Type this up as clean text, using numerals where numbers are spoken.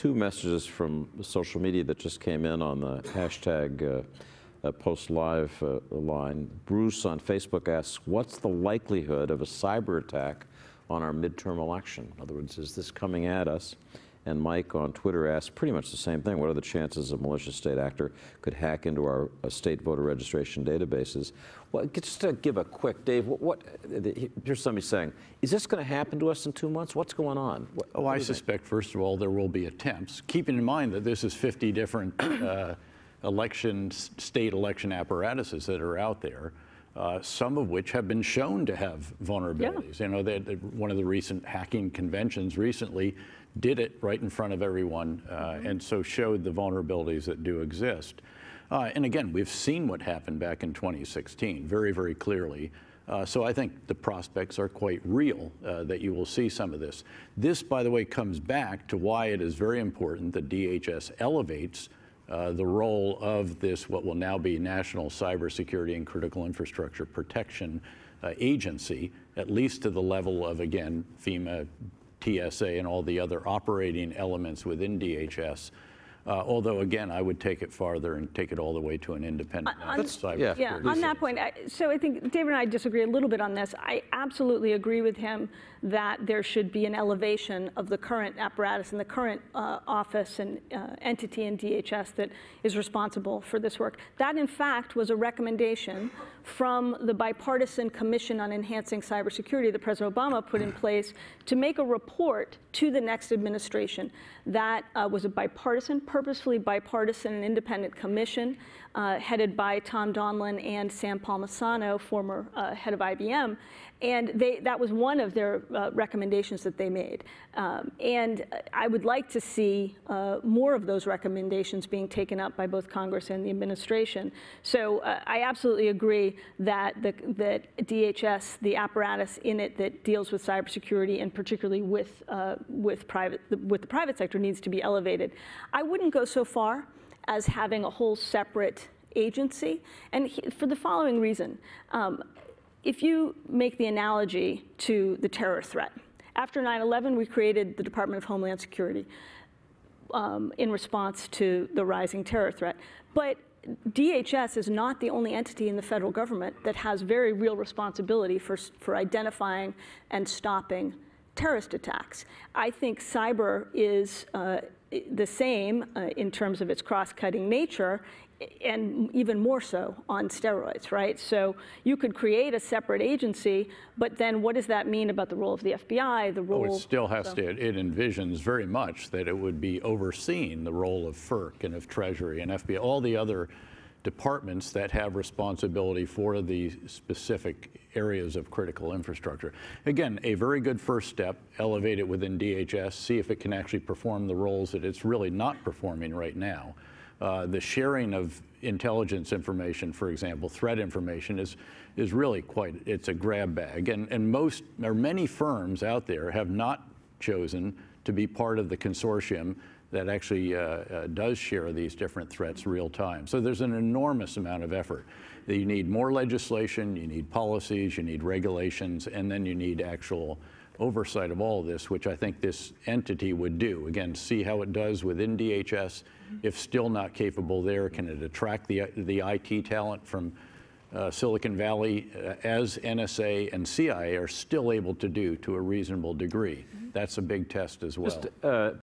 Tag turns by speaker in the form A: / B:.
A: two messages from social media that just came in on the hashtag post live line. Bruce on Facebook asks, what's the likelihood of a cyber attack on our midterm election? In other words, is this coming at us? And Mike on Twitter asks pretty much the same thing. What are the chances a malicious state actor could hack into our state voter registration databases? Well, just to give a quick, Dave, here's somebody saying, is this going to happen to us in 2 months? What's going on?
B: I suspect, first of all, there will be attempts, keeping in mind that this is 50 different state election apparatuses that are out there. Some of which have been shown to have vulnerabilities. Yeah. You know, one of the recent hacking conventions recently did it right in front of everyone, and so showed the vulnerabilities that do exist. And again, we've seen what happened back in 2016 very, very clearly. So I think the prospects are quite real that you will see some of this. This, by the way, comes back to why it is very important that DHS elevates the role of this, what will now be National Cybersecurity and Critical Infrastructure Protection Agency, at least to the level of, again, FEMA, TSA, and all the other operating elements within DHS. Although, again, I would take it farther and take it all the way to an independent cybersecurity.
C: Yeah, on that point, so I think David and I disagree a little bit on this. I absolutely agree with him that there should be an elevation of the current apparatus and the current office and entity in DHS that is responsible for this work. That, in fact, was a recommendation from the Bipartisan Commission on Enhancing Cybersecurity that President Obama put in place to make a report to the next administration. That was a bipartisan, purposefully bipartisan and independent commission headed by Tom Donlin and Sam Palmisano, former head of IBM. And that was one of their recommendations that they made. And I would like to see more of those recommendations being taken up by both Congress and the administration. So I absolutely agree that that DHS, the apparatus in it that deals with cybersecurity and particularly with the private sector, needs to be elevated. I wouldn't go so far as having a whole separate agency, and for the following reason. If you make the analogy to the terror threat, after 9/11, we created the Department of Homeland Security in response to the rising terror threat. But DHS is not the only entity in the federal government that has very real responsibility for identifying and stopping terrorist attacks. I think cyber is the same in terms of its cross-cutting nature, and even more so on steroids, right? So you could create a separate agency, but then what does that mean about the role of the FBI, the role...
B: Oh, it still has to, it envisions very much that it would be overseeing the role of FERC and of Treasury and FBI, all the other departments that have responsibility for the specific areas of critical infrastructure. Again, a very good first step, elevate it within DHS, see if it can actually perform the roles that it's really not performing right now. The sharing of intelligence information, for example, threat information, is really quite, it's a grab bag. And many firms out there have not chosen to be part of the consortium that actually does share these different threats real time. So there's an enormous amount of effort. You need more legislation, you need policies, you need regulations, and then you need actual oversight of all of this, which I think this entity would do. Again, see how it does within DHS. If still not capable there, can it attract the IT talent from Silicon Valley, as NSA and CIA are still able to do to a reasonable degree? That's a big test as well.
A: Just,